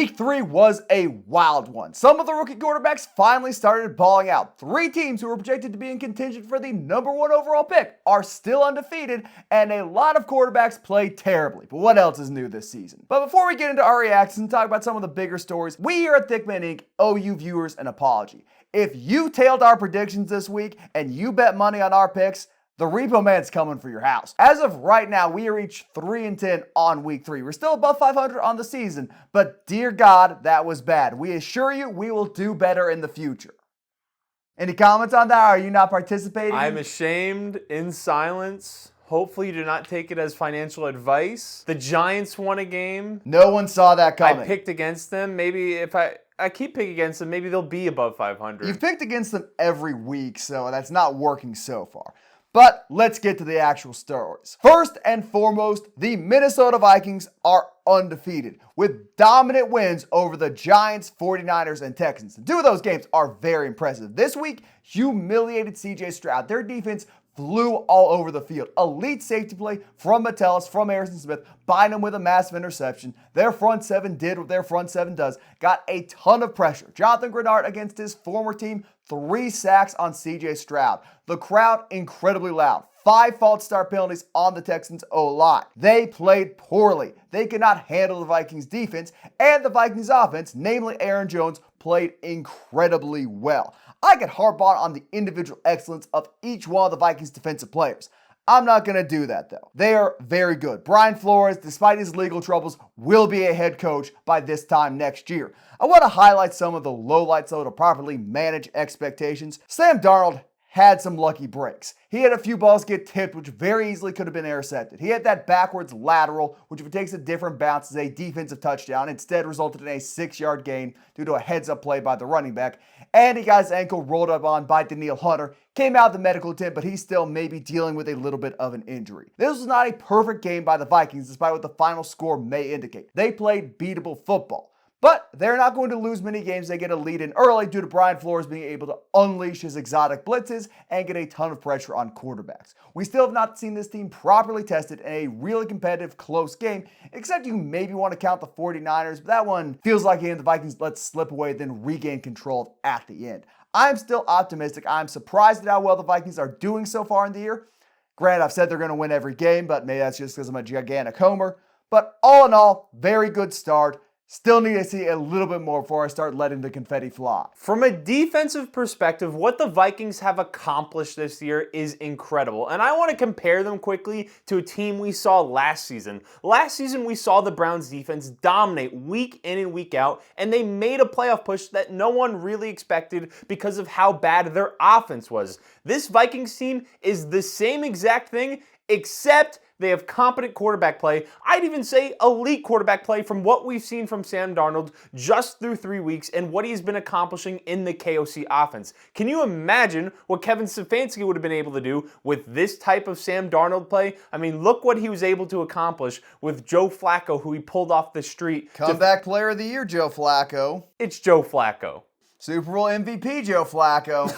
Week 3 was a wild one. Some of the rookie quarterbacks finally started balling out. 3 teams who were projected to be in contention for the #1 overall pick are still undefeated, and a lot of quarterbacks played terribly. But what else is new this season? But before we get into our reactions and talk about some of the bigger stories, we here at Thicc Inc. owe you viewers an apology. If you tailed our predictions this week and you bet money on our picks, the Repo Man's coming for your house. As of right now, we are each 3-10 on week 3. We're still above 500 on the season, but dear God, that was bad. We assure you we will do better in the future. Any comments on that? Are you not participating? I'm ashamed in silence. Hopefully you do not take it as financial advice. The Giants won a game. No one saw that coming. I picked against them. Maybe if I keep picking against them, maybe they'll be above 500. You've picked against them every week, so that's not working so far. But let's get to the actual stories. First and foremost, the Minnesota Vikings are undefeated with dominant wins over the Giants, 49ers, and Texans. 2 of those games are very impressive. This week, humiliated CJ Stroud. Their defense flew all over the field. Elite safety play from Metellus, from Harrison Smith, buying them with a massive interception. Their front 7 did what their front 7 does. Got a ton of pressure. Jonathan Grenard against his former team, 3 sacks on CJ Stroud. The crowd incredibly loud. 5 false start penalties on the Texans O-line. They played poorly. They could not handle the Vikings defense, and the Vikings offense, namely Aaron Jones, played incredibly well. I could harp on the individual excellence of each one of the Vikings defensive players. I'm not going to do that though. They are very good. Brian Flores, despite his legal troubles, will be a head coach by this time next year. I want to highlight some of the lowlights though to properly manage expectations. Sam Darnold had some lucky breaks. He had a few balls get tipped, which very easily could have been intercepted. He had that backwards lateral, which if it takes a different bounce is a defensive touchdown, instead resulted in a 6-yard gain due to a heads-up play by the running back. And he got his ankle rolled up on by Danielle Hunter. Came out of the medical tent, but he's still maybe dealing with a little bit of an injury. This was not a perfect game by the Vikings, despite what the final score may indicate. They played beatable football. But they're not going to lose many games. They get a lead in early due to Brian Flores being able to unleash his exotic blitzes and get a ton of pressure on quarterbacks. We still have not seen this team properly tested in a really competitive, close game, except you maybe want to count the 49ers, but that one feels like the Vikings let slip away, then regain control at the end. I'm still optimistic. I'm surprised at how well the Vikings are doing so far in the year. Granted, I've said they're going to win every game, but maybe that's just because I'm a gigantic homer. But all in all, very good start. Still need to see a little bit more before I start letting the confetti fly. From a defensive perspective, what the Vikings have accomplished this year is incredible. And I want to compare them quickly to a team we saw last season. Last season, we saw the Browns defense dominate week in and week out, and they made a playoff push that no one really expected because of how bad their offense was. This Vikings team is the same exact thing, except they have competent quarterback play. I'd even say elite quarterback play from what we've seen from Sam Darnold just through 3 weeks and what he's been accomplishing in the KOC offense. Can you imagine what Kevin Stefanski would have been able to do with this type of Sam Darnold play? I mean, look what he was able to accomplish with Joe Flacco, who he pulled off the street. Comeback player of the year, Joe Flacco. It's Joe Flacco. Super Bowl MVP, Joe Flacco.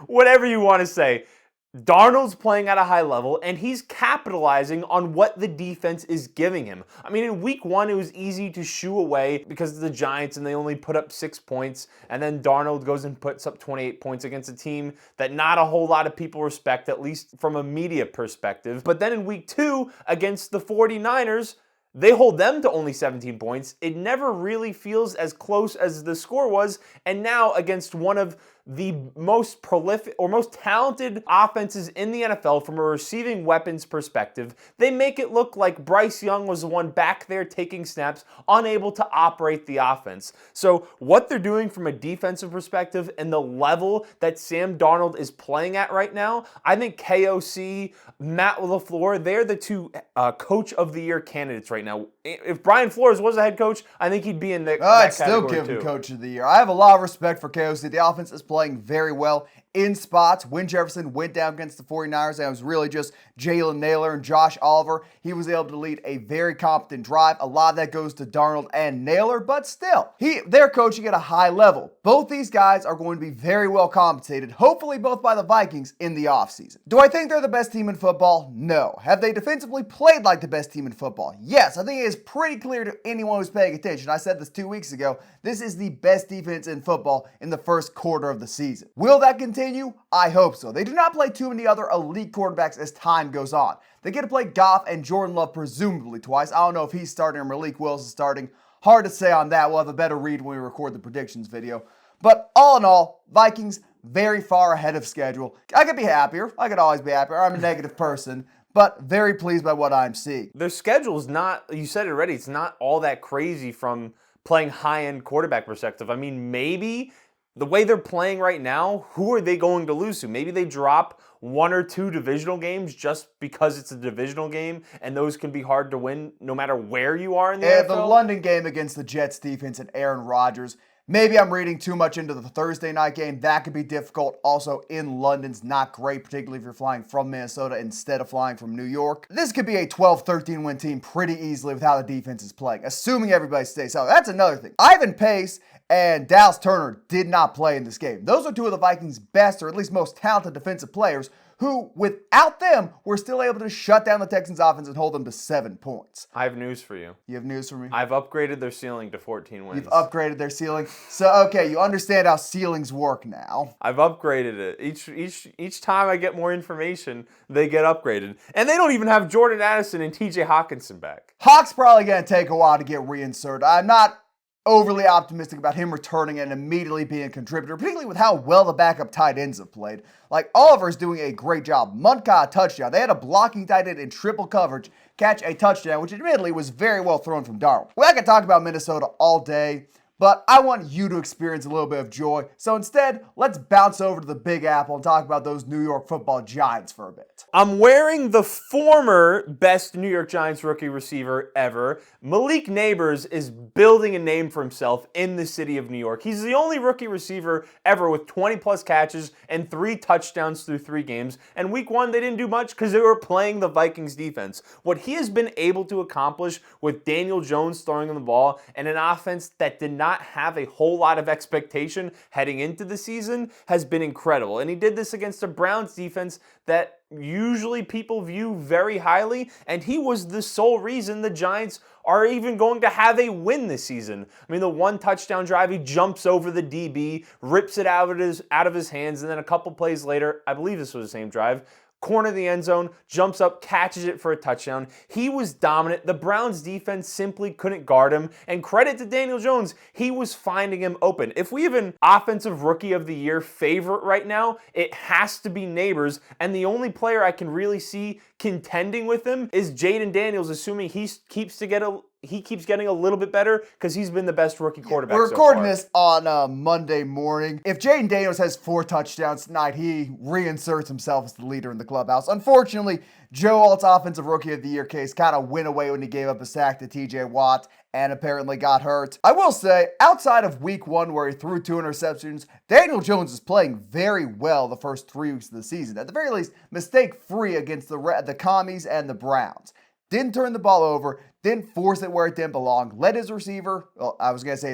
Whatever you want to say. Darnold's playing at a high level, and he's capitalizing on what the defense is giving him. I mean, in week 1, it was easy to shoo away because of the Giants, and they only put up 6 points, and then Darnold goes and puts up 28 points against a team that not a whole lot of people respect, at least from a media perspective. But then in week 2, against the 49ers, they hold them to only 17 points. It never really feels as close as the score was, and now against one of the most prolific or most talented offenses in the NFL from a receiving weapons perspective, they make it look like Bryce Young was the one back there taking snaps, unable to operate the offense. So what they're doing from a defensive perspective and the level that Sam Darnold is playing at right now, I think KOC, Matt LaFleur, they're the 2 Coach of the Year candidates right now. If Brian Flores was a head coach, I think he'd be in that I'd category still give him too. Coach of the Year. I have a lot of respect for KOC. The offense is playing very well. in spots. When Jefferson went down against the 49ers, and it was really just Jalen Nailor and Josh Oliver. He was able to lead a very competent drive. A lot of that goes to Darnold and Nailor, but still, they're coaching at a high level. Both these guys are going to be very well compensated, hopefully both by the Vikings in the offseason. Do I think they're the best team in football? No. Have they defensively played like the best team in football? Yes. I think it is pretty clear to anyone who's paying attention. I said this 2 weeks ago. This is the best defense in football in the first quarter of the season. Will that continue? I hope so. They do not play too many other elite quarterbacks as time goes on. They get to play Goff and Jordan Love presumably twice. I don't know if he's starting or Malik Willis is starting. Hard to say on that. We'll have a better read when we record the predictions video. But all in all, Vikings very far ahead of schedule. I could be happier. I could always be happier. I'm a negative person, but very pleased by what I'm seeing. Their schedule's not, you said it already, it's not all that crazy from playing high-end quarterback perspective. I mean, maybe the way they're playing right now, who are they going to lose to? Maybe they drop 1 or 2 divisional games just because it's a divisional game, and those can be hard to win no matter where you are in the NFL. The London game against the Jets defense and Aaron Rodgers. Maybe I'm reading too much into the Thursday night game. That could be difficult. Also, in London's not great, particularly if you're flying from Minnesota instead of flying from New York. This could be a 12-13 win team pretty easily with how the defense is playing, assuming everybody stays healthy. That's another thing. Ivan Pace and Dallas Turner did not play in this game. Those are two of the Vikings' best, or at least most talented defensive players, who, without them, were still able to shut down the Texans' offense and hold them to 7 points. I have news for you. You have news for me? I've upgraded their ceiling to 14 wins. You've upgraded their ceiling. So, okay, you understand how ceilings work now. I've upgraded it. Each time I get more information, they get upgraded. And they don't even have Jordan Addison and TJ Hawkinson back. Hawk's probably going to take a while to get reinserted. I'm not overly optimistic about him returning and immediately being a contributor, particularly with how well the backup tight ends have played. Like, Oliver's doing a great job. Munt got a touchdown. They had a blocking tight end in triple coverage catch a touchdown, which admittedly was very well thrown from Darnold. Well, I could talk about Minnesota all day, but I want you to experience a little bit of joy. So instead, let's bounce over to the Big Apple and talk about those New York Football Giants for a bit. I'm wearing the former best New York Giants rookie receiver ever. Malik Neighbors is building a name for himself in the city of New York. He's the only rookie receiver ever with 20-plus catches and 3 touchdowns through 3 games. And week 1, they didn't do much because they were playing the Vikings defense. What he has been able to accomplish with Daniel Jones throwing him the ball and an offense that did not have a whole lot of expectation heading into the season has been incredible. And he did this against a Browns defense that usually people view very highly, and he was the sole reason the Giants are even going to have a win this season. I mean, the 1 touchdown drive, he jumps over the DB, rips it out of his hands, and then a couple plays later, I believe this was the same drive, corner of the end zone, jumps up, catches it for a touchdown. He was dominant. The Browns defense simply couldn't guard him. And credit to Daniel Jones, he was finding him open. If we have an offensive rookie of the year favorite right now, it has to be Neighbors. And the only player I can really see contending with him is Jaden Daniels, assuming he keeps getting a little bit better because he's been the best rookie quarterback We're so recording far. this on Monday morning. If Jaden Daniels has 4 touchdowns tonight, he reinserts himself as the leader in the clubhouse. Unfortunately, Joe Alt's Offensive Rookie of the Year case kind of went away when he gave up a sack to TJ Watt and apparently got hurt. I will say, outside of week 1 where he threw 2 interceptions, Daniel Jones is playing very well the first 3 weeks of the season. At the very least, mistake-free against the Commies and the Browns. Didn't turn the ball over, didn't force it where it didn't belong, let his receiver, well, I was going to say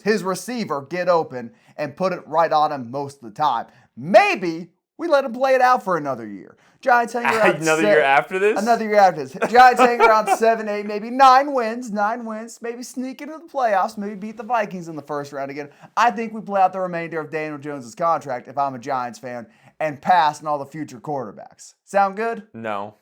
his receiver get open and put it right on him most of the time. Maybe we let him play it out for another year. Giants hang around Another year after this? Another year after this. Giants hang around 7, 8, maybe 9 wins, maybe sneak into the playoffs, maybe beat the Vikings in the first round again. I think we play out the remainder of Daniel Jones' contract if I'm a Giants fan and pass on all the future quarterbacks. Sound good? No.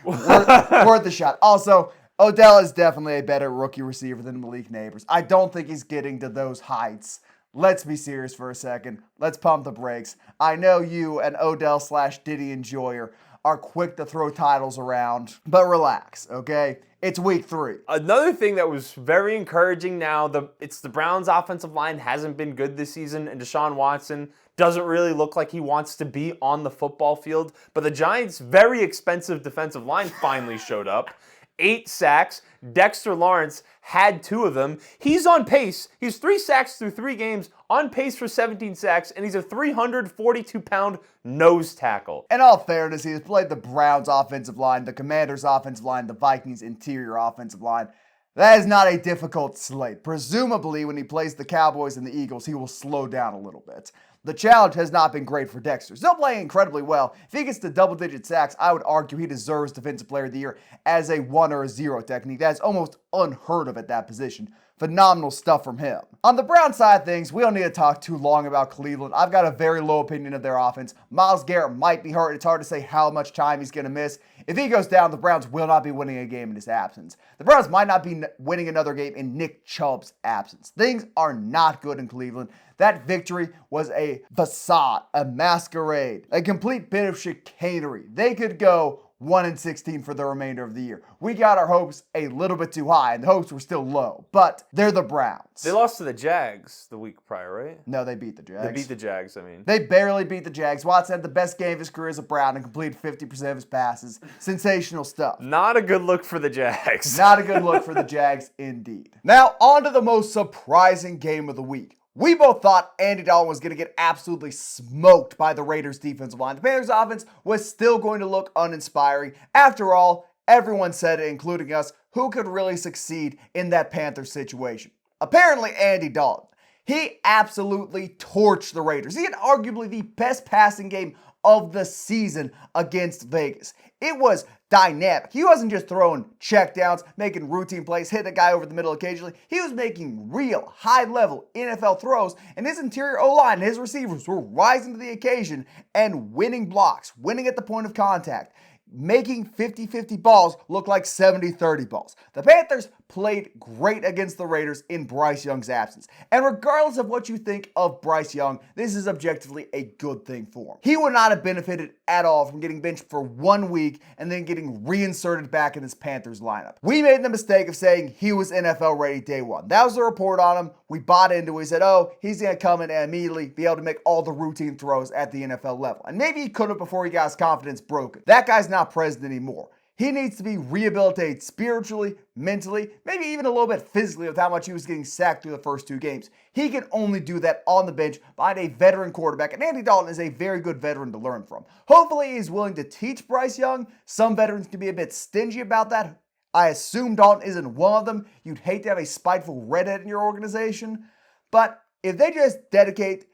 worth the shot. Also, Odell is definitely a better rookie receiver than Malik Neighbors. I don't think he's getting to those heights. Let's be serious for a second. Let's pump the brakes. I know you, an Odell/Diddy enjoyer, are quick to throw titles around, but relax, okay? It's week 3. Another thing that was very encouraging now, it's the Browns' offensive line hasn't been good this season, and Deshaun Watson doesn't really look like he wants to be on the football field. But the Giants' very expensive defensive line finally showed up. 8 sacks. Dexter Lawrence had 2 of them. He's on pace. He's 3 sacks through 3 games, on pace for 17 sacks, and he's a 342-pound nose tackle. In all fairness, he has played the Browns' offensive line, the Commanders' offensive line, the Vikings' interior offensive line. That is not a difficult slate. Presumably, when he plays the Cowboys and the Eagles, he will slow down a little bit. The challenge has not been great for Dexter. Still playing incredibly well. If he gets to double-digit sacks, I would argue he deserves Defensive Player of the Year as a 1 or a 0 technique. That is almost unheard of at that position. Phenomenal stuff from him. On the Brown side of things, we don't need to talk too long about Cleveland. I've got a very low opinion of their offense. Myles Garrett might be hurt. It's hard to say how much time he's going to miss. If he goes down, the Browns will not be winning a game in his absence. The Browns might not be winning another game in Nick Chubb's absence. Things are not good in Cleveland. That victory was a facade, a masquerade, a complete bit of chicanery. They could go 1-16 for the remainder of the year. We got our hopes a little bit too high, and the hopes were still low, but they're the Browns. They lost to the Jags the week prior, right? No, they beat the Jags. They beat the Jags, I mean. They barely beat the Jags. Watson had the best game of his career as a Brown and completed 50% of his passes. Sensational stuff. Not a good look for the Jags. Not a good look for the Jags, indeed. Now, on to the most surprising game of the week. We both thought Andy Dalton was going to get absolutely smoked by the Raiders' defensive line. The Panthers' offense was still going to look uninspiring. After all, everyone said it, including us, who could really succeed in that Panthers situation. Apparently, Andy Dalton. He absolutely torched the Raiders. He had arguably the best passing game of the season against Vegas. It was dynamic. He wasn't just throwing checkdowns, making routine plays, hitting a guy over the middle occasionally. He was making real high-level NFL throws, and his interior O-line and his receivers were rising to the occasion and winning blocks, winning at the point of contact, making 50-50 balls look like 70-30 balls. The Panthers played great against the Raiders in Bryce Young's absence. And regardless of what you think of Bryce Young, this is objectively a good thing for him. He would not have benefited at all from getting benched for 1 week and then getting reinserted back in this Panthers lineup. We made the mistake of saying he was NFL ready day 1. That was the report on him. We bought into it. We said, oh, he's going to come in and immediately be able to make all the routine throws at the NFL level. And maybe he could have before he got his confidence broken. That guy's not present anymore. He needs to be rehabilitated spiritually, mentally, maybe even a little bit physically with how much he was getting sacked through the first 2 games. He can only do that on the bench behind a veteran quarterback, and Andy Dalton is a very good veteran to learn from. Hopefully he's willing to teach Bryce Young. Some veterans can be a bit stingy about that. I assume Dalton isn't one of them. You'd hate to have a spiteful redhead in your organization. But if they just dedicate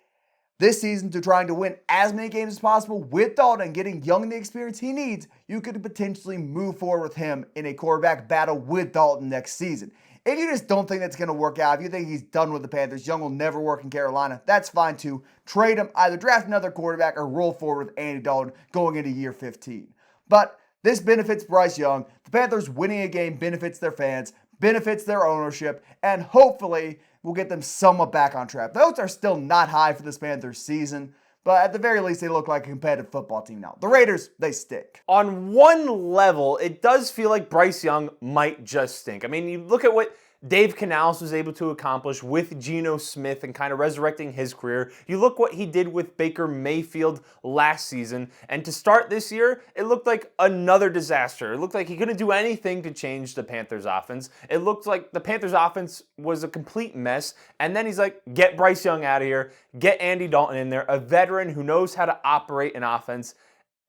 this season to trying to win as many games as possible with Dalton and getting Young the experience he needs, you could potentially move forward with him in a quarterback battle with Dalton next season. If you just don't think that's going to work out, if you think he's done with the Panthers, Young will never work in Carolina, that's fine too. Trade him, either draft another quarterback or roll forward with Andy Dalton going into year 15. But this benefits Bryce Young. The Panthers winning a game benefits their fans, benefits their ownership, and hopefully will get them somewhat back on track. Those are still not high for this Panthers season, but at the very least, they look like a competitive football team now. The Raiders, they stink. On one level, it does feel like Bryce Young might just stink. I mean, you look at what Dave Canales was able to accomplish with Geno Smith and kind of resurrecting his career. You look what he did with Baker Mayfield last season, and to start this year, it looked like another disaster. It looked like he couldn't do anything to change the Panthers offense. It looked like the Panthers offense was a complete mess, and then he's like, get Bryce Young out of here, get Andy Dalton in there, a veteran who knows how to operate an offense,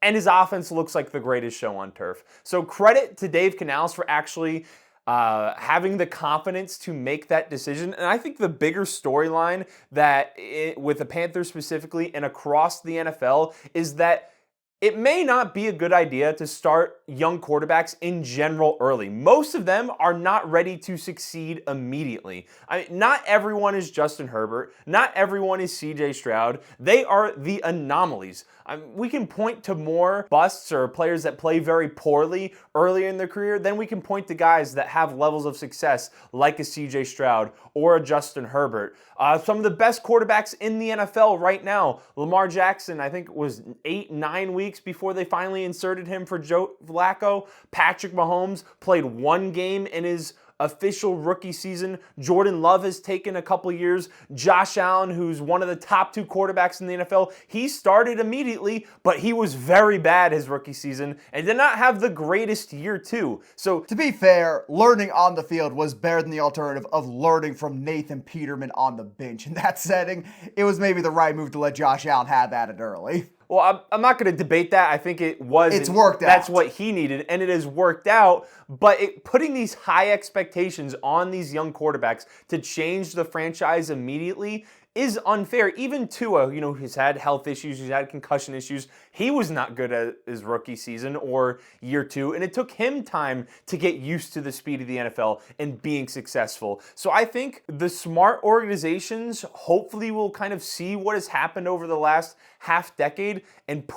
and his offense looks like the greatest show on turf. So credit to Dave Canales for actually having the confidence to make that decision. And I think the bigger storyline that with the Panthers specifically and across the NFL is that it may not be a good idea to start young quarterbacks in general early. Most of them are not ready to succeed immediately. I mean, not everyone is Justin Herbert. Not everyone is CJ Stroud. They are the anomalies. We can point to more busts or players that play very poorly earlier in their career. Then we can point to guys that have levels of success like a CJ Stroud or a Justin Herbert. Some of the best quarterbacks in the NFL right now, Lamar Jackson, I think was 8-9 weeks before they finally inserted him for Joe Flacco. Patrick Mahomes played 1 game in his official rookie season. Jordan Love has taken a couple years. Josh Allen, who's one of the top 2 quarterbacks in the NFL, he started immediately, but he was very bad his rookie season and did not have the greatest year too. So to be fair, learning on the field was better than the alternative of learning from Nathan Peterman on the bench. In that setting, it was maybe the right move to let Josh Allen have at it early. Well, I'm not going to debate that. I think it's worked out. That's what he needed, and it has worked out. But putting these high expectations on these young quarterbacks to change the franchise immediately is unfair. Even Tua, he's had health issues, he's had concussion issues. He was not good at his rookie season or year 2, and it took him time to get used to the speed of the NFL and being successful. So I think the smart organizations hopefully will kind of see what has happened over the last half decade and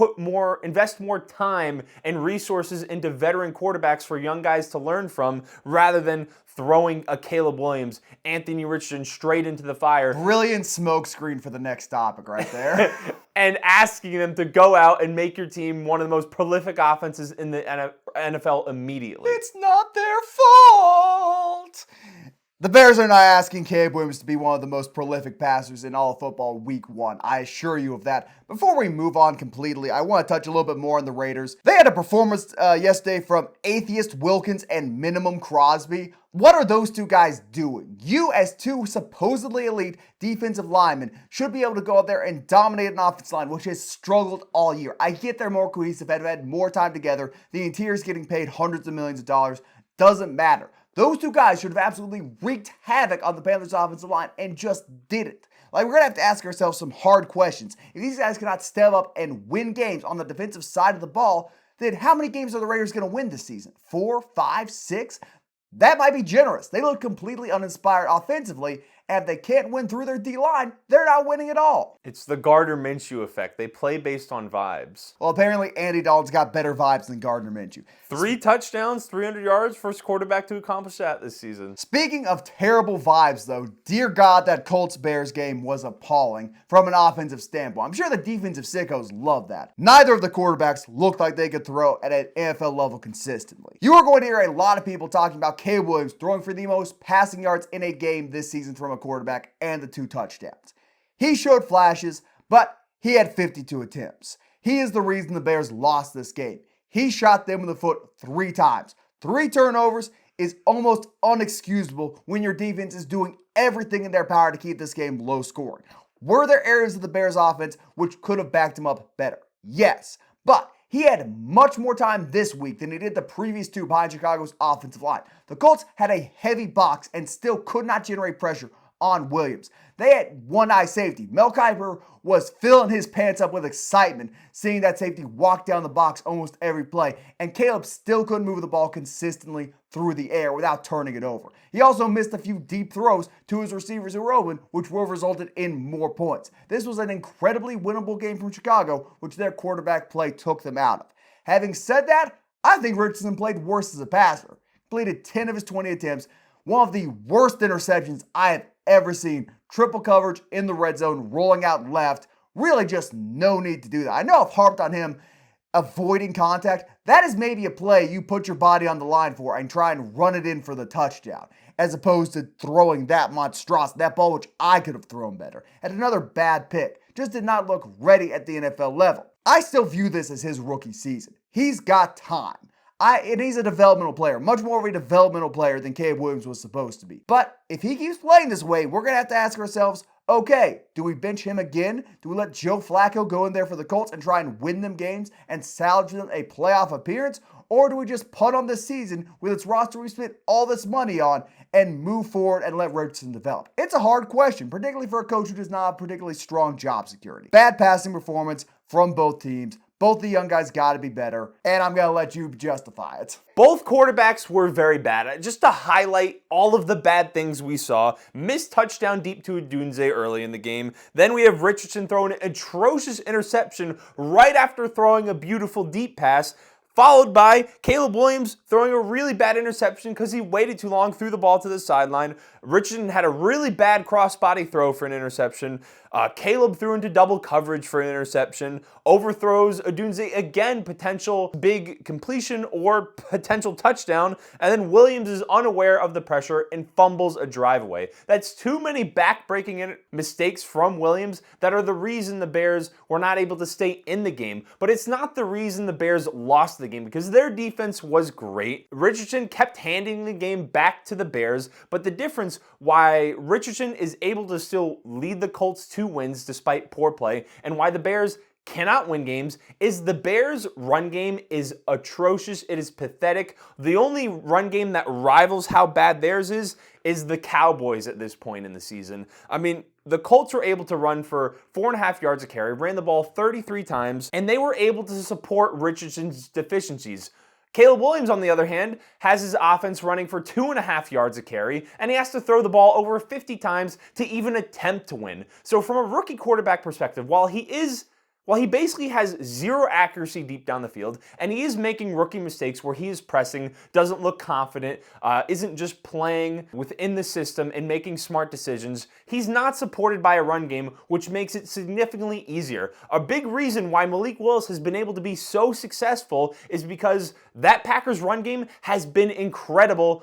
invest more time and resources into veteran quarterbacks for young guys to learn from, rather than throwing a Caleb Williams, Anthony Richardson straight into the fire. Brilliant smokescreen for the next topic right there. And asking them to go out and make your team one of the most prolific offenses in the NFL immediately. It's not their fault. The Bears are not asking Caleb Williams to be one of the most prolific passers in all of football week 1. I assure you of that. Before we move on completely, I want to touch a little bit more on the Raiders. They had a performance yesterday from Atheist Wilkins and Minimum Crosby. What are those 2 guys doing? You, as 2 supposedly elite defensive linemen, should be able to go out there and dominate an offensive line, which has struggled all year. I get they're more cohesive, have had more time together. The interior's getting paid hundreds of millions of dollars. Doesn't matter. Those 2 guys should have absolutely wreaked havoc on the Panthers' offensive line and just didn't. We're going to have to ask ourselves some hard questions. If these guys cannot step up and win games on the defensive side of the ball, then how many games are the Raiders going to win this season? 4, 5, 6? That might be generous. They look completely uninspired offensively, and if they can't win through their D-line, they're not winning at all. It's the Gardner Minshew effect. They play based on vibes. Well, apparently Andy Dalton's got better vibes than Gardner Minshew. 3 touchdowns, 300 yards, first quarterback to accomplish that this season. Speaking of terrible vibes, though, dear God, that Colts-Bears game was appalling from an offensive standpoint. I'm sure the defensive sickos love that. Neither of the quarterbacks looked like they could throw at an NFL level consistently. You are going to hear a lot of people talking about Caleb Williams throwing for the most passing yards in a game this season from a quarterback and the 2 touchdowns. He showed flashes, but he had 52 attempts. He is the reason the Bears lost this game. He shot them in the foot 3 times. 3 turnovers is almost unexcusable when your defense is doing everything in their power to keep this game low scoring. Were there areas of the Bears offense which could have backed him up better? Yes, but he had much more time this week than he did the previous 2 behind Chicago's offensive line. The Colts had a heavy box and still could not generate pressure on Williams. They had one-eye safety. Mel Kiper was filling his pants up with excitement seeing that safety walk down the box almost every play, and Caleb still couldn't move the ball consistently through the air without turning it over. He also missed a few deep throws to his receivers who were open, which would have resulted in more points. This was an incredibly winnable game from Chicago, which their quarterback play took them out of. Having said that, I think Richardson played worse as a passer. Completed 10 of his 20 attempts, one of the worst interceptions I have ever seen. Triple coverage in the red zone, rolling out left. Really just no need to do that. I know I've harped on him avoiding contact. That is maybe a play you put your body on the line for and try and run it in for the touchdown, as opposed to throwing that monstrosity, that ball which I could have thrown better. And another bad pick. Just did not look ready at the NFL level. I still view this as his rookie season. He's got time. And he's a developmental player, much more of a developmental player than Caleb Williams was supposed to be. But if he keeps playing this way, we're going to have to ask ourselves, okay, do we bench him again? Do we let Joe Flacco go in there for the Colts and try and win them games and salvage them a playoff appearance? Or do we just punt on this season with its roster we spent all this money on and move forward and let Richardson develop? It's a hard question, particularly for a coach who does not have particularly strong job security. Bad passing performance from both teams. Both the young guys got to be better, and I'm going to let you justify it. Both quarterbacks were very bad. Just to highlight all of the bad things we saw, missed touchdown deep to Odunze early in the game. Then we have Richardson throwing an atrocious interception right after throwing a beautiful deep pass. followed by Caleb Williams throwing a really bad interception because he waited too long, threw the ball to the sideline. Richardson had a really bad cross-body throw for an interception. Caleb threw into double coverage for an interception. Overthrows Odunze, again, potential big completion or potential touchdown. And then Williams is unaware of the pressure and fumbles a drive away. That's too many back-breaking mistakes from Williams that are the reason the Bears were not able to stay in the game. But it's not the reason the Bears lost the game because their defense was great. Richardson kept handing the game back to the Bears, but the difference why Richardson is able to still lead the Colts to wins despite poor play and why the Bears cannot win games is the Bears' run game is atrocious. It is pathetic. The only run game that rivals how bad theirs is the Cowboys at this point in the season. I mean, the Colts were able to run for 4.5 yards a carry, ran the ball 33 times, and they were able to support Richardson's deficiencies. Caleb Williams, on the other hand, has his offense running for 2.5 yards a carry, and he has to throw the ball over 50 times to even attempt to win. So from a rookie quarterback perspective, while he basically has zero accuracy deep down the field, and he is making rookie mistakes where he is pressing, doesn't look confident, isn't just playing within the system and making smart decisions, he's not supported by a run game, which makes it significantly easier. A big reason why Malik Willis has been able to be so successful is because that Packers run game has been incredible,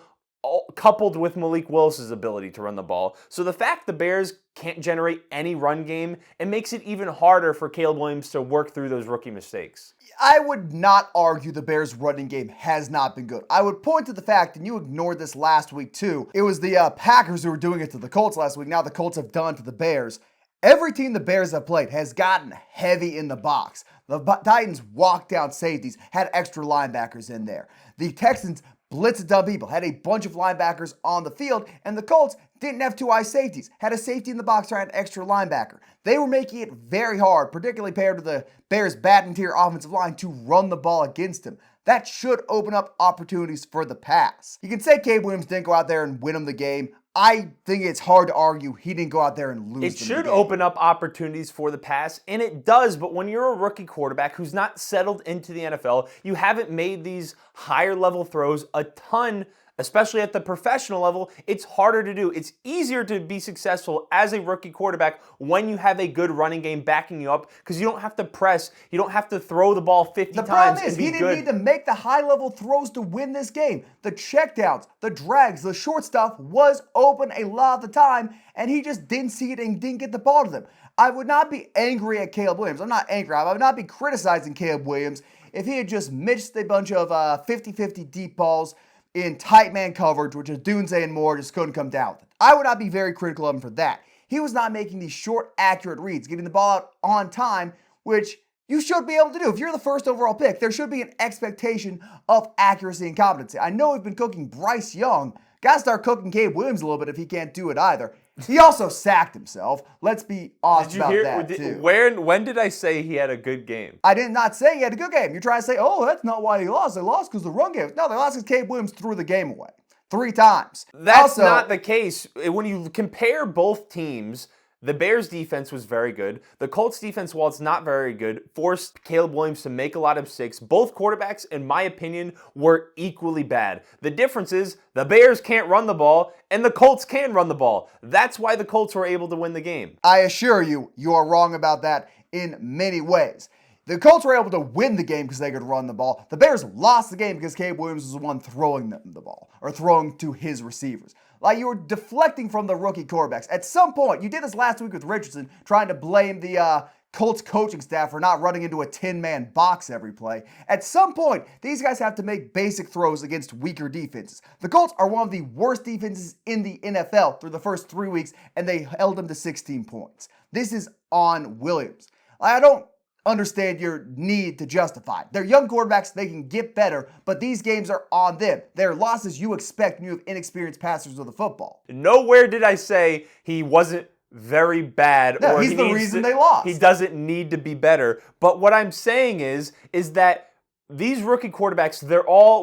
coupled with Malik Willis's ability to run the ball. So the fact the Bears can't generate any run game, it makes it even harder for Caleb Williams to work through those rookie mistakes. I would not argue the Bears' running game has not been good. I would point to the fact, and you ignored this last week too, it was the Packers who were doing it to the Colts last week. Now the Colts have done to the Bears. Every team the Bears have played has gotten heavy in the box. The Titans walked down safeties, had extra linebackers in there. The Texans blitzed dumb people, had a bunch of linebackers on the field, and the Colts didn't have two high safeties, had a safety in the box or had an extra linebacker. They were making it very hard, particularly paired with the Bears' bad interior offensive line, to run the ball against him. That should open up opportunities for the pass. You can say Caleb Williams didn't go out there and win him the game. I think it's hard to argue he didn't go out there and lose. It should open up opportunities for the pass, and it does, but when you're a rookie quarterback who's not settled into the NFL, you haven't made these higher level throws a ton, especially at the professional level, it's harder to do. It's easier to be successful as a rookie quarterback when you have a good running game backing you up because you don't have to press, you don't have to throw the ball 50 times. The problem is he didn't need to make the high-level throws to win this game. The checkdowns, the drags, the short stuff was open a lot of the time, and he just didn't see it and didn't get the ball to them. I would not be angry at Caleb Williams. I'm not angry. I would not be criticizing Caleb Williams if he had just missed a bunch of 50-50 deep balls in tight man coverage, which is Odunze and Moore just couldn't come down with it. I would not be very critical of him for that. He was not making these short, accurate reads, getting the ball out on time, which you should be able to do. If you're the first overall pick, there should be an expectation of accuracy and competency. I know we've been cooking Bryce Young. Got to start cooking Caleb Williams a little bit if he can't do it either. He also sacked himself. Let's be honest about that, too. When did I say he had a good game? I did not say he had a good game. You're trying to say, oh, that's not why he lost. They lost because the run game. No, they lost because Caleb Williams threw the game away 3 times. That's not the case. When you compare both teams, the Bears' defense was very good. The Colts' defense, while it's not very good, forced Caleb Williams to make a lot of mistakes. Both quarterbacks, in my opinion, were equally bad. The difference is the Bears can't run the ball, and the Colts can run the ball. That's why the Colts were able to win the game. I assure you, you are wrong about that in many ways. The Colts were able to win the game because they could run the ball. The Bears lost the game because Caleb Williams was the one throwing them the ball, or throwing to his receivers. Like, you were deflecting from the rookie quarterbacks. At some point, you did this last week with Richardson, trying to blame the Colts coaching staff for not running into a 10-man box every play. At some point, these guys have to make basic throws against weaker defenses. The Colts are one of the worst defenses in the NFL through the first 3 weeks, and they held them to 16 points. This is on Williams. I don't understand your need to justify it. They're young quarterbacks, they can get better, but these games are on them. They're losses you expect when you have inexperienced passers of the football. Nowhere did I say he wasn't very bad. No, he's the reason they lost. He doesn't need to be better. But what I'm saying is that these rookie quarterbacks,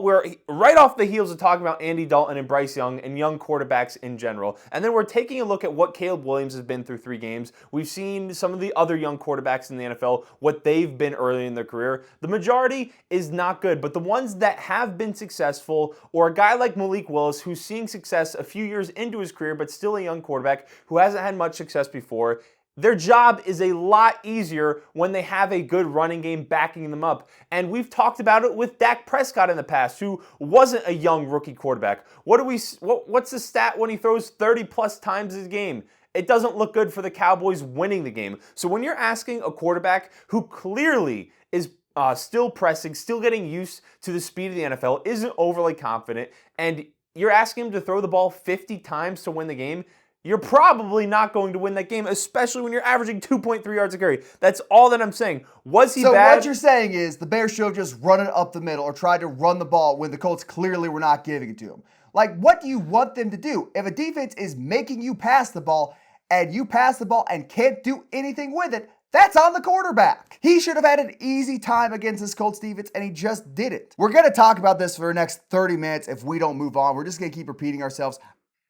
we're right off the heels of talking about Andy Dalton and Bryce Young and young quarterbacks in general. And then we're taking a look at what Caleb Williams has been through 3 games. We've seen some of the other young quarterbacks in the NFL, what they've been early in their career. The majority is not good, but the ones that have been successful, or a guy like Malik Willis, who's seeing success a few years into his career, but still a young quarterback who hasn't had much success before, their job is a lot easier when they have a good running game backing them up. And we've talked about it with Dak Prescott in the past, who wasn't a young rookie quarterback. What's the stat when he throws 30 plus times a game? It doesn't look good for the Cowboys winning the game. So when you're asking a quarterback who clearly is still pressing, still getting used to the speed of the NFL, isn't overly confident, and you're asking him to throw the ball 50 times to win the game, you're probably not going to win that game, especially when you're averaging 2.3 yards a carry. That's all that I'm saying. Was he bad? So what you're saying is the Bears should have just run it up the middle or tried to run the ball when the Colts clearly were not giving it to him. Like, what do you want them to do? If a defense is making you pass the ball and can't do anything with it, that's on the quarterback. He should have had an easy time against this Colts defense, and he just didn't. We're going to talk about this for the next 30 minutes if we don't move on. We're just going to keep repeating ourselves.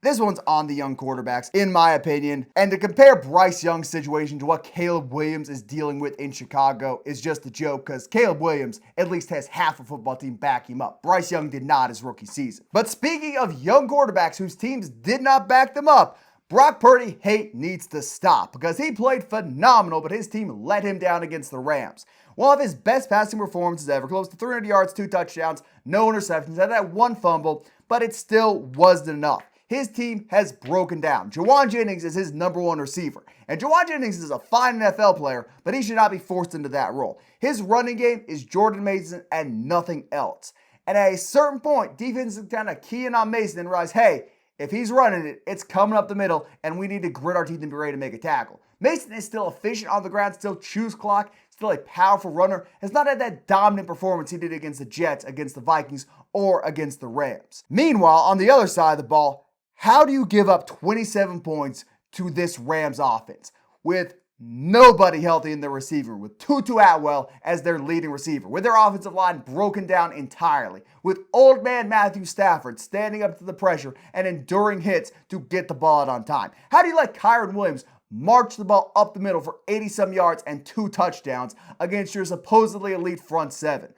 This one's on the young quarterbacks, in my opinion. And to compare Bryce Young's situation to what Caleb Williams is dealing with in Chicago is just a joke, because Caleb Williams at least has half a football team back him up. Bryce Young did not his rookie season. But speaking of young quarterbacks whose teams did not back them up, Brock Purdy hate needs to stop, because he played phenomenal, but his team let him down against the Rams. One of his best passing performances ever, close to 300 yards, 2 touchdowns, no interceptions, had that 1 fumble, but it still wasn't enough. His team has broken down. Juwan Jennings is his number 1 receiver. And Juwan Jennings is a fine NFL player, but he should not be forced into that role. His running game is Jordan Mason and nothing else. And at a certain point, defense is kind of keying on Mason and realize, hey, if he's running it, it's coming up the middle, and we need to grit our teeth and be ready to make a tackle. Mason is still efficient on the ground, still chews clock, still a powerful runner, has not had that dominant performance he did against the Jets, against the Vikings, or against the Rams. Meanwhile, on the other side of the ball, how do you give up 27 points to this Rams offense with nobody healthy in their receiver, with Tutu Atwell as their leading receiver, with their offensive line broken down entirely, with old man Matthew Stafford standing up to the pressure and enduring hits to get the ball out on time? How do you let Kyron Williams march the ball up the middle for 80-some yards and 2 touchdowns against your supposedly elite front 7?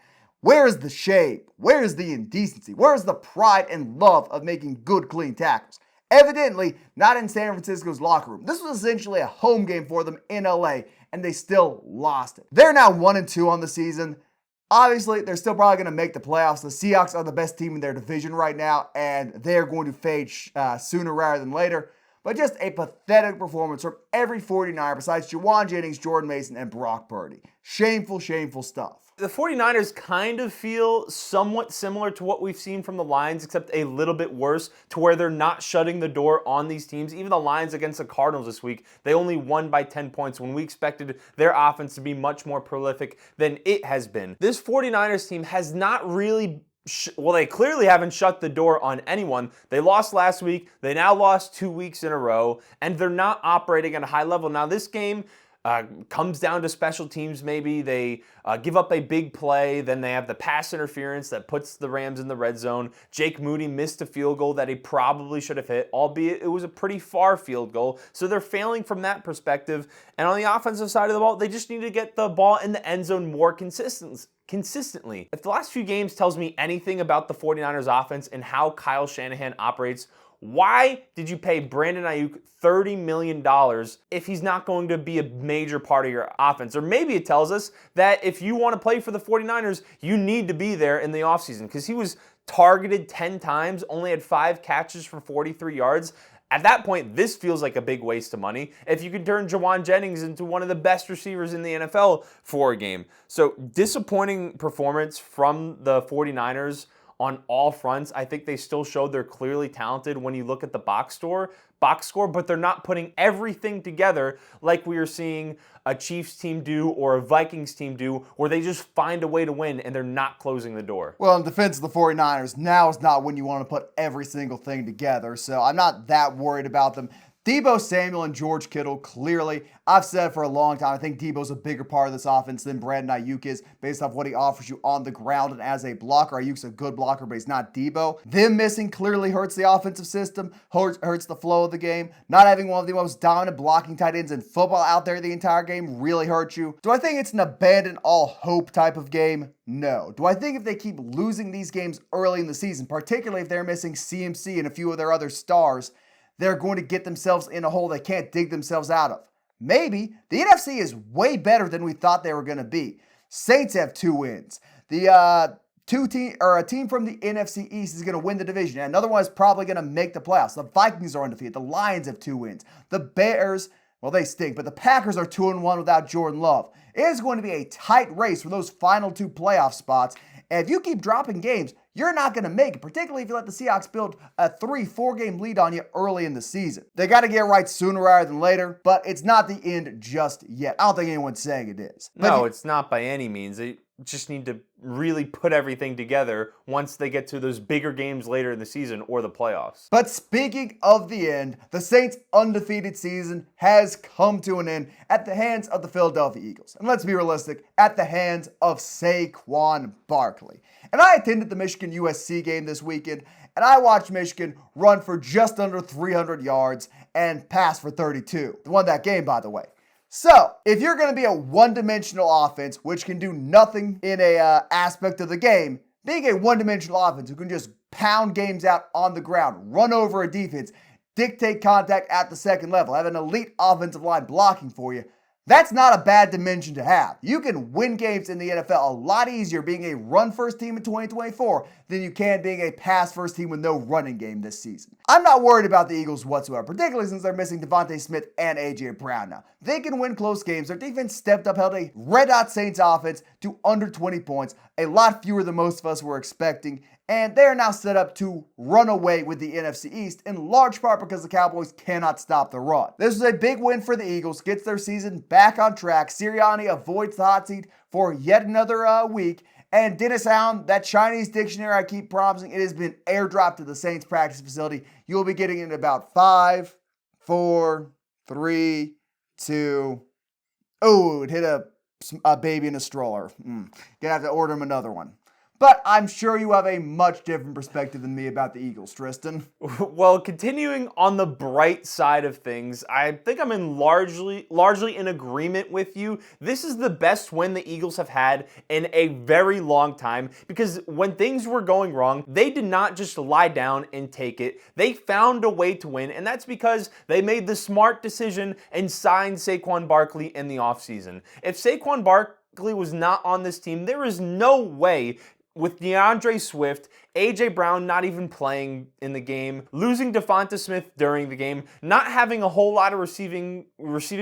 Where is the shame? Where is the indecency? Where is the pride and love of making good, clean tackles? Evidently, not in San Francisco's locker room. This was essentially a home game for them in LA, and they still lost it. They're now 1-2 on the season. Obviously, they're still probably going to make the playoffs. The Seahawks are the best team in their division right now, and they're going to fade sooner rather than later. But just a pathetic performance from every 49er besides Juwan Jennings, Jordan Mason, and Brock Purdy. Shameful, shameful stuff. The 49ers kind of feel somewhat similar to what we've seen from the Lions, except a little bit worse, to where they're not shutting the door on these teams. Even the Lions against the Cardinals this week, they only won by 10 points when we expected their offense to be much more prolific than it has been. This 49ers team has not really they clearly haven't shut the door on anyone. They lost last week. They now lost 2 weeks in a row, and they're not operating at a high level. Now, this game comes down to special teams maybe. They give up a big play. Then they have the pass interference that puts the Rams in the red zone. Jake Moody missed a field goal that he probably should have hit, albeit it was a pretty far field goal. So they're failing from that perspective. And on the offensive side of the ball, they just need to get the ball in the end zone more consistently. If the last few games tells me anything about the 49ers offense and how Kyle Shanahan operates, why did you pay Brandon Ayuk $30 million if he's not going to be a major part of your offense? Or maybe it tells us that if you want to play for the 49ers, you need to be there in the offseason, because he was targeted 10 times, only had 5 catches for 43 yards. At that point, this feels like a big waste of money if you can turn Juwan Jennings into one of the best receivers in the NFL for a game. So disappointing performance from the 49ers on all fronts. I think they still showed they're clearly talented when you look at the box score, but they're not putting everything together like we are seeing a Chiefs team do or a Vikings team do, where they just find a way to win and they're not closing the door. Well, in defense of the 49ers, now is not when you want to put every single thing together, so I'm not that worried about them. Deebo Samuel and George Kittle, clearly, I've said for a long time, I think Deebo's a bigger part of this offense than Brandon Ayuk is based off what he offers you on the ground and as a blocker. Ayuk's a good blocker, but he's not Deebo. Them missing clearly hurts the offensive system, hurts the flow of the game. Not having one of the most dominant blocking tight ends in football out there the entire game really hurts you. Do I think it's an abandon all hope type of game? No. Do I think if they keep losing these games early in the season, particularly if they're missing CMC and a few of their other stars, they're going to get themselves in a hole they can't dig themselves out of? Maybe. The NFC is way better than we thought they were going to be. Saints have 2 wins. A team from the NFC East is going to win the division. And another one is probably going to make the playoffs. The Vikings are undefeated. The Lions have 2 wins. The Bears, well, they stink, but the Packers are 2-1 without Jordan Love. It is going to be a tight race for those final 2 playoff spots. And if you keep dropping games, you're not going to make it, particularly if you let the Seahawks build a 3-4 game lead on you early in the season. They got to get it right sooner rather than later, but it's not the end just yet. I don't think anyone's saying it is. No, it's not by any means. They just need to really put everything together once they get to those bigger games later in the season or the playoffs. But speaking of the end, the Saints' undefeated season has come to an end at the hands of the Philadelphia Eagles. And let's be realistic, at the hands of Saquon Barkley. And I attended the Michigan USC game this weekend, and I watched Michigan run for just under 300 yards and pass for 32. They won that game, by the way. So, if you're going to be a one-dimensional offense, which can do nothing in a aspect of the game, being a one-dimensional offense who can just pound games out on the ground, run over a defense, dictate contact at the second level, have an elite offensive line blocking for you, that's not a bad dimension to have. You can win games in the NFL a lot easier being a run-first team in 2024 than you can being a pass-first team with no running game this season. I'm not worried about the Eagles whatsoever, particularly since they're missing Devontae Smith and A.J. Brown now. They can win close games. Their defense stepped up, held a red-hot Saints offense to under 20 points, a lot fewer than most of us were expecting, and they are now set up to run away with the NFC East, in large part because the Cowboys cannot stop the run. This was a big win for the Eagles, gets their season back on track. Sirianni avoids the hot seat for yet another week. And Dennis Allen, that Chinese dictionary I keep promising, it has been airdropped to the Saints practice facility. You'll be getting it in about 5, 4, 3, 2. Oh, it hit a baby in a stroller. Gonna have to order him another one. But I'm sure you have a much different perspective than me about the Eagles, Tristan. Well, continuing on the bright side of things, I think I'm largely in agreement with you. This is the best win the Eagles have had in a very long time, because when things were going wrong, they did not just lie down and take it. They found a way to win, and that's because they made the smart decision and signed Saquon Barkley in the offseason. If Saquon Barkley was not on this team, there is no way, with DeAndre Swift, A.J. Brown not even playing in the game, losing Devonta Smith during the game, not having a whole lot of receiving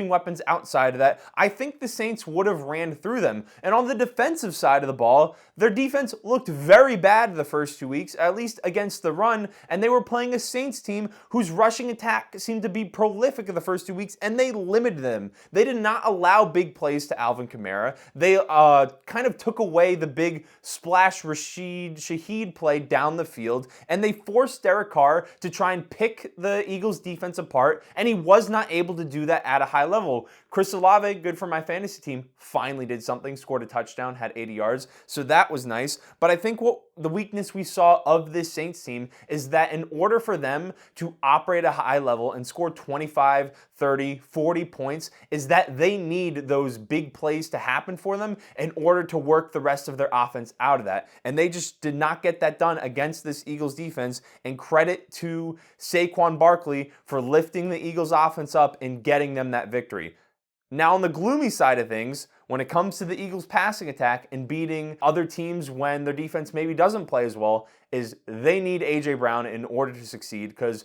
weapons outside of that, I think the Saints would have ran through them. And on the defensive side of the ball, their defense looked very bad the first 2 weeks, at least against the run, and they were playing a Saints team whose rushing attack seemed to be prolific in the first 2 weeks, and they limited them. They did not allow big plays to Alvin Kamara. They kind of took away the big splash Rashid Shaheed play down the field, and they forced Derek Carr to try and pick the Eagles defense apart, and he was not able to do that at a high level. Chris Olave, good for my fantasy team, finally did something, scored a touchdown, had 80 yards, so that was nice. But I think what the weakness we saw of this Saints team is that in order for them to operate at a high level and score 25, 30, 40 points, is that they need those big plays to happen for them in order to work the rest of their offense out of that. And they just did not get that done against this Eagles defense, and credit to Saquon Barkley for lifting the Eagles offense up and getting them that victory. Now, on the gloomy side of things, when it comes to the Eagles passing attack and beating other teams when their defense maybe doesn't play as well, is they need A.J. Brown in order to succeed, because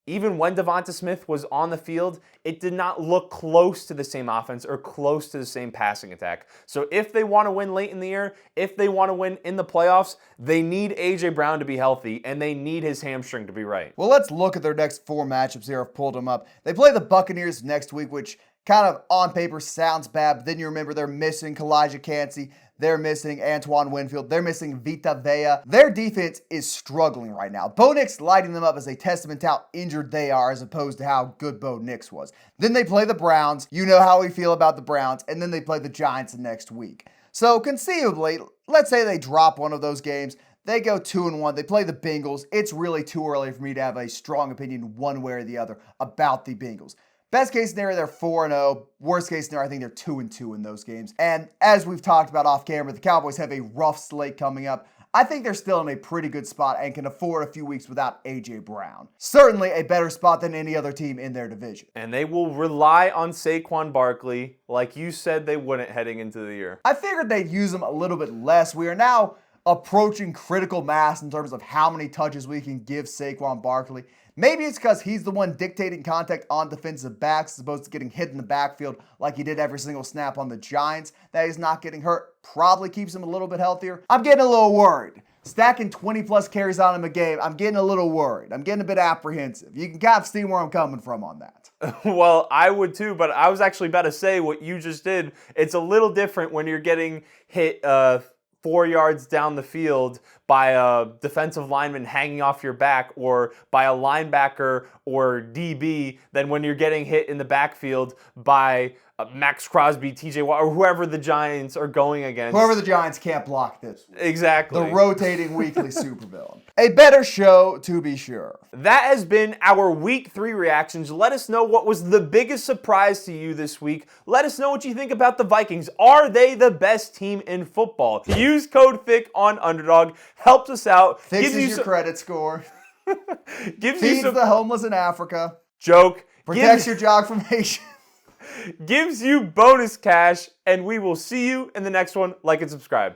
even when Devonta Smith was on the field, it did not look close to the same offense or close to the same passing attack. So if they want to win late in the year, if they want to win in the playoffs, they need A.J. Brown to be healthy, and they need his hamstring to be right. Well, let's look at their next 4 matchups here. I've pulled them up. They play the Buccaneers next week, which kind of on paper sounds bad, but then you remember they're missing Kalijah Cansey. They're missing Antoine Winfield. They're missing Vita Vea. Their defense is struggling right now. Bo Nix lighting them up as a testament to how injured they are as opposed to how good Bo Nix was. Then they play the Browns. You know how we feel about the Browns. And then they play the Giants the next week. So conceivably, let's say they drop one of those games. They go 2-1. They play the Bengals. It's really too early for me to have a strong opinion one way or the other about the Bengals. Best case scenario, they're 4-0. Worst case scenario, I think they're 2-2 in those games. And as we've talked about off camera, the Cowboys have a rough slate coming up. I think they're still in a pretty good spot and can afford a few weeks without A.J. Brown. Certainly a better spot than any other team in their division. And they will rely on Saquon Barkley like you said they wouldn't heading into the year. I figured they'd use him a little bit less. We are now approaching critical mass in terms of how many touches we can give Saquon Barkley. Maybe it's because he's the one dictating contact on defensive backs as opposed to getting hit in the backfield like he did every single snap on the Giants. That he's not getting hurt probably keeps him a little bit healthier. I'm getting a little worried. Stacking 20-plus carries on him a game, I'm getting a little worried. I'm getting a bit apprehensive. You can kind of see where I'm coming from on that. Well, I would too, but I was actually about to say what you just did. It's a little different when you're getting hit 4 yards down the field by a defensive lineman hanging off your back or by a linebacker or DB than when you're getting hit in the backfield by Max Crosby, TJ Watt, or whoever the Giants are going against. Whoever the Giants can't block this week. Exactly. The rotating weekly supervillain. A better show, to be sure. That has been our Week 3 reactions. Let us know what was the biggest surprise to you this week. Let us know what you think about the Vikings. Are they the best team in football? Use code Thicc on Underdog. Helps us out. Fixes your credit score. Gives Feeds you some the homeless in Africa. joke. Protects your jog from Haitian. Gives you bonus cash. And we will see you in the next one. Like and subscribe.